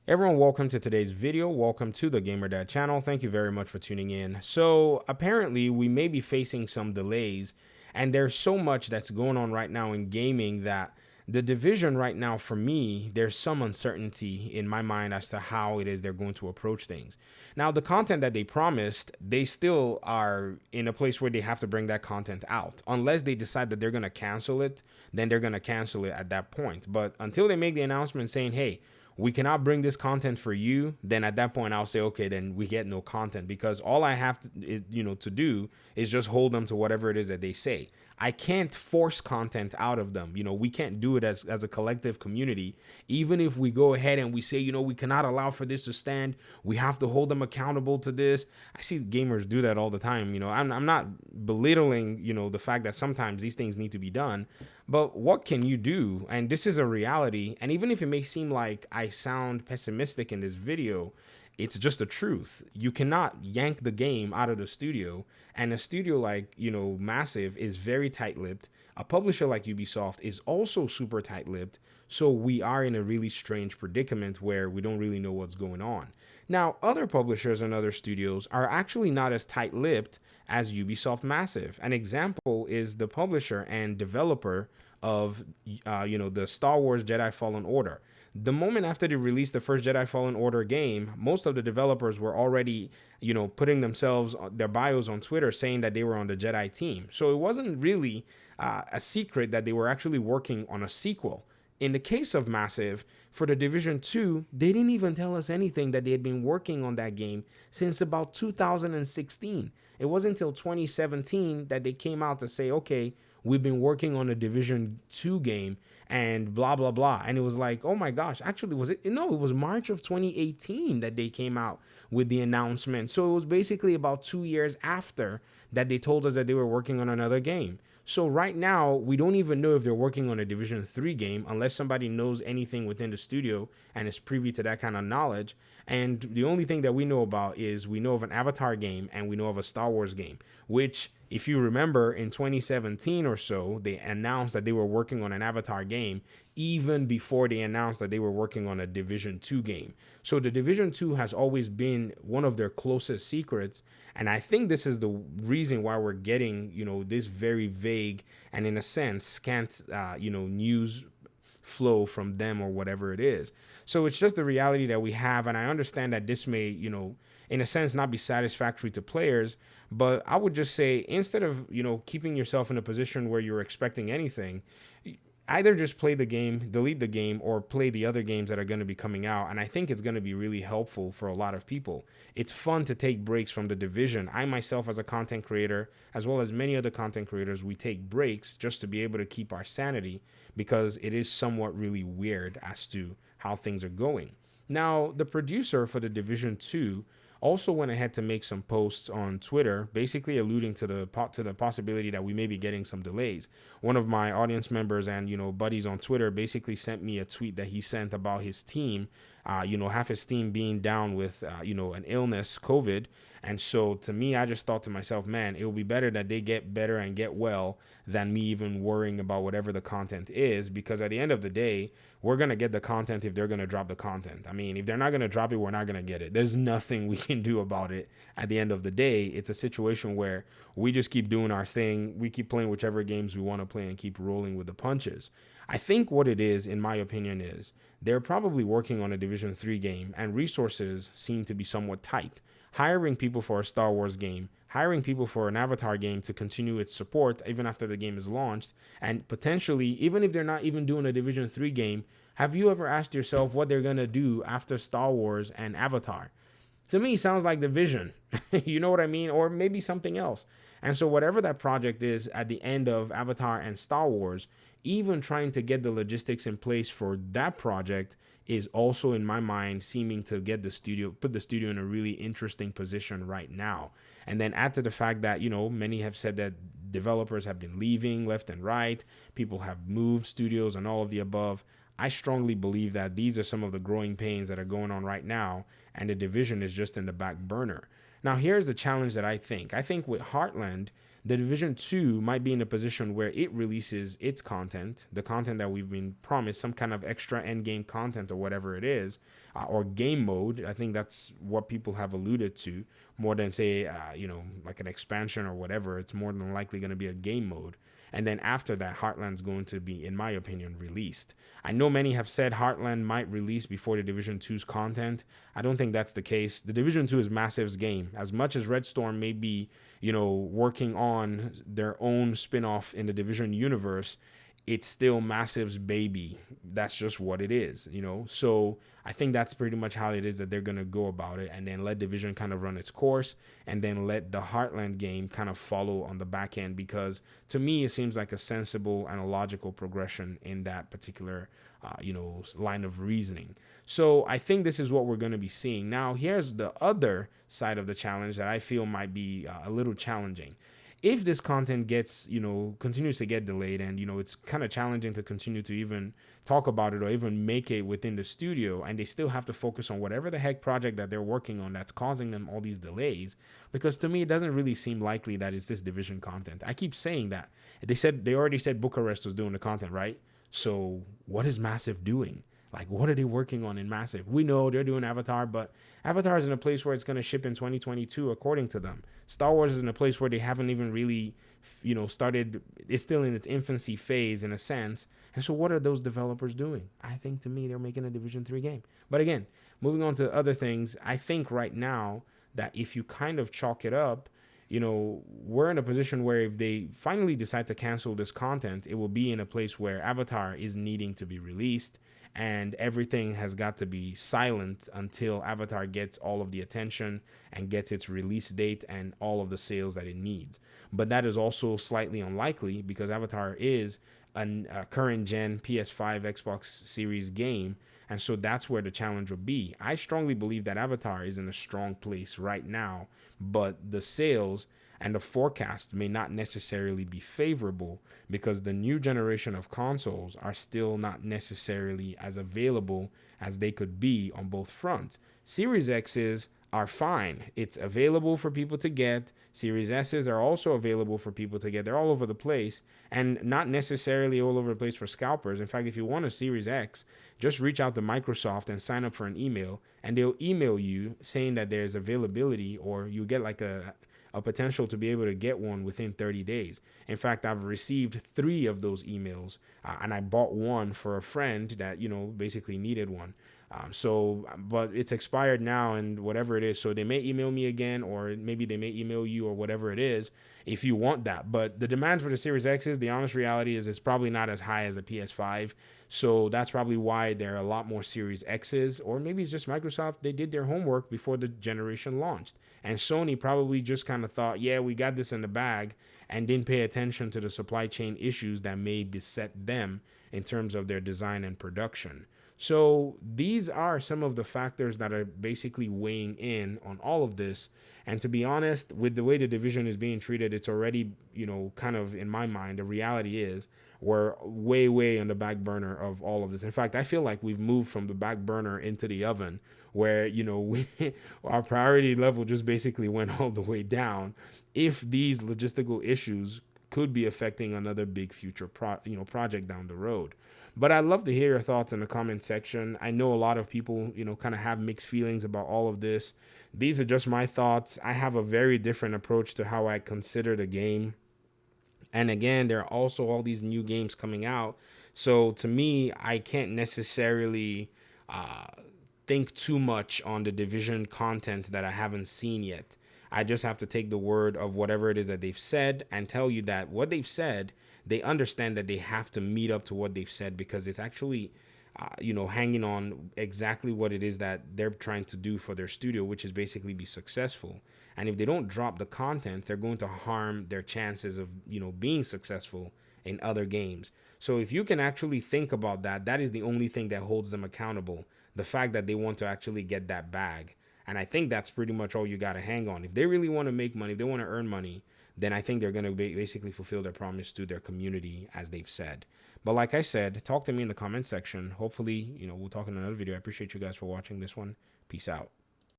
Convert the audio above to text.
Everyone, welcome to today's video. Welcome to the Gamer Dad channel. Thank you very much for tuning in. So apparently we may be facing some delays, and there's so much that's going on right now in gaming that the division right now, for me, there's some uncertainty in my mind as to how it is they're going to approach things. Now, the content that they promised, they still are in a place where they have to bring that content out. Unless they decide that they're going to cancel it, then they're going to cancel it at that point. But until they make the announcement saying, hey, we cannot bring this content for you, then at that point I'll say, okay, then we get no content, because all I have to do is just hold them to whatever it is that they say. I can't force content out of them. We can't do it as a collective community. Even if we go ahead and we say, we cannot allow for this to stand, we have to hold them accountable to this. I see gamers do that all the time. I'm not belittling, the fact that sometimes these things need to be done, but what can you do? And this is a reality. And even if it may seem like I sound pessimistic in this video, it's just the truth. You cannot yank the game out of the studio, and a studio like, Massive is very tight-lipped. A publisher like Ubisoft is also super tight-lipped. So we are in a really strange predicament where we don't really know what's going on. Now, other publishers and other studios are actually not as tight-lipped as Ubisoft Massive. An example is the publisher and developer of, the Star Wars Jedi Fallen Order. The moment after they released the first Jedi Fallen Order game, most of the developers were already, putting themselves, their bios on Twitter saying that they were on the Jedi team. So it wasn't really a secret that they were actually working on a sequel. In the case of Massive, for the Division 2, they didn't even tell us anything that they had been working on that game since about 2016. It wasn't until 2017 that they came out to say, okay, we've been working on a Division 2 game and blah, blah, blah. And it was like, oh my gosh, actually, was it? No, it was March of 2018 that they came out with the announcement. So it was basically about 2 years after that they told us that they were working on another game. So right now, we don't even know if they're working on a Division 3 game unless somebody knows anything within the studio and is privy to that kind of knowledge. And the only thing that we know about is we know of an Avatar game and we know of a Star Wars game, which, if you remember, in 2017 or so, they announced that they were working on an Avatar game even before they announced that they were working on a Division 2 game. So the Division 2 has always been one of their closest secrets. And I think this is the reason why we're getting, this very vague and, in a sense, scant, news flow from them or whatever it is. So it's just the reality that we have. And I understand that this may, in a sense, not be satisfactory to players. But I would just say, instead of, keeping yourself in a position where you're expecting anything, either just play the game, delete the game, or play the other games that are going to be coming out. And I think it's going to be really helpful for a lot of people. It's fun to take breaks from the division. I myself, as a content creator, as well as many other content creators, we take breaks just to be able to keep our sanity, because it is somewhat really weird as to how things are going. Now, the producer for the Division 2 also went ahead to make some posts on Twitter, basically alluding to the possibility that we may be getting some delays. One of my audience members and buddies on Twitter basically sent me a tweet that he sent about his team, half his team being down with an illness, COVID. And so to me, I just thought to myself, man, it will be better that they get better and get well than me even worrying about whatever the content is, because at the end of the day, we're going to get the content if they're going to drop the content. I mean, if they're not going to drop it, we're not going to get it. There's nothing we can do about it. At the end of the day, it's a situation where we just keep doing our thing. We keep playing whichever games we want to play and keep rolling with the punches. I think what it is, in my opinion, is they're probably working on a Division 3 game and resources seem to be somewhat tight. Hiring people for a Star Wars game, hiring people for an Avatar game to continue its support even after the game is launched, and potentially, even if they're not even doing a Division 3 game, have you ever asked yourself what they're going to do after Star Wars and Avatar? To me, sounds like Division. You know what I mean? Or maybe something else. And so whatever that project is at the end of Avatar and Star Wars, even trying to get the logistics in place for that project is also, in my mind, seeming to put the studio in a really interesting position right now. And then add to the fact that, many have said that developers have been leaving left and right. People have moved studios and all of the above. I strongly believe that these are some of the growing pains that are going on right now, and the division is just in the back burner. Now, here's the challenge that I think. I think with Heartland, The Division 2 might be in a position where it releases its content, the content that we've been promised, some kind of extra end game content or whatever it is, or game mode. I think that's what people have alluded to more than say, like an expansion or whatever. It's more than likely going to be a game mode. And then after that, Heartland's going to be, in my opinion, released. I know many have said Heartland might release before the Division 2's content. I don't think that's the case. The Division 2 is Massive's game. As much as Red Storm may be, working on their own spin-off in the Division universe, it's still Massive's baby. That's just what it is, So I think that's pretty much how it is that they're going to go about it, and then let Division kind of run its course, and then let the Heartland game kind of follow on the back end, because to me, it seems like a sensible and a logical progression in that particular, line of reasoning. So I think this is what we're going to be seeing. Now, here's the other side of the challenge that I feel might be a little challenging. If this content gets, continues to get delayed, and, it's kind of challenging to continue to even talk about it or even make it within the studio, and they still have to focus on whatever the heck project that they're working on that's causing them all these delays, because to me, it doesn't really seem likely that it's this Division content. I keep saying that. They already said Bucharest was doing the content, right? So what is Massive doing? Like, what are they working on in Massive? We know they're doing Avatar, but Avatar is in a place where it's going to ship in 2022, according to them. Star Wars is in a place where they haven't even really, started. It's still in its infancy phase, in a sense. And so what are those developers doing? I think, to me, they're making a Division 3 game. But again, moving on to other things, I think right now that if you kind of chalk it up, we're in a position where if they finally decide to cancel this content, it will be in a place where Avatar is needing to be released, and everything has got to be silent until Avatar gets all of the attention and gets its release date and all of the sales that it needs. But that is also slightly unlikely, because Avatar is a current gen PS5, Xbox Series game, and so that's where the challenge will be. I strongly believe that Avatar is in a strong place right now, but the sales and the forecast may not necessarily be favorable, because the new generation of consoles are still not necessarily as available as they could be on both fronts. Series X's are fine. It's available for people to get. Series S's are also available for people to get. They're all over the place, and not necessarily all over the place for scalpers. In fact, if you want a Series X, just reach out to Microsoft and sign up for an email, and they'll email you saying that there's availability, or you get like a potential to be able to get one within 30 days. In fact, I've received 3 of those emails, and I bought one for a friend that, basically needed one. But it's expired now, and whatever it is, so they may email me again, or maybe they may email you, or whatever it is, if you want that. But the demand for the Series X is, the honest reality is, it's probably not as high as the PS5. So that's probably why there are a lot more Series X's, or maybe it's just Microsoft, they did their homework before the generation launched. And Sony probably just kind of thought, yeah, we got this in the bag, and didn't pay attention to the supply chain issues that may beset them in terms of their design and production. So these are some of the factors that are basically weighing in on all of this. And to be honest, with the way the Division is being treated, it's already, kind of, in my mind, the reality is we're way, way on the back burner of all of this. In fact, I feel like we've moved from the back burner into the oven, where, our priority level just basically went all the way down, if these logistical issues could be affecting another big future project down the road. But I'd love to hear your thoughts in the comment section. I know a lot of people, kind of have mixed feelings about all of this. These are just my thoughts. I have a very different approach to how I consider the game. And again, there are also all these new games coming out. So to me, I can't necessarily think too much on the Division content that I haven't seen yet. I just have to take the word of whatever it is that they've said, and tell you that what they've said, they understand that they have to meet up to what they've said, because it's actually, hanging on exactly what it is that they're trying to do for their studio, which is basically be successful. And if they don't drop the content, they're going to harm their chances of, being successful in other games. So if you can actually think about that, that is the only thing that holds them accountable. The fact that they want to actually get that bag. And I think that's pretty much all you got to hang on. If they really want to make money, if they want to earn money, then I think they're going to basically fulfill their promise to their community, as they've said. But like I said, talk to me in the comment section. Hopefully, we'll talk in another video. I appreciate you guys for watching this one. Peace out.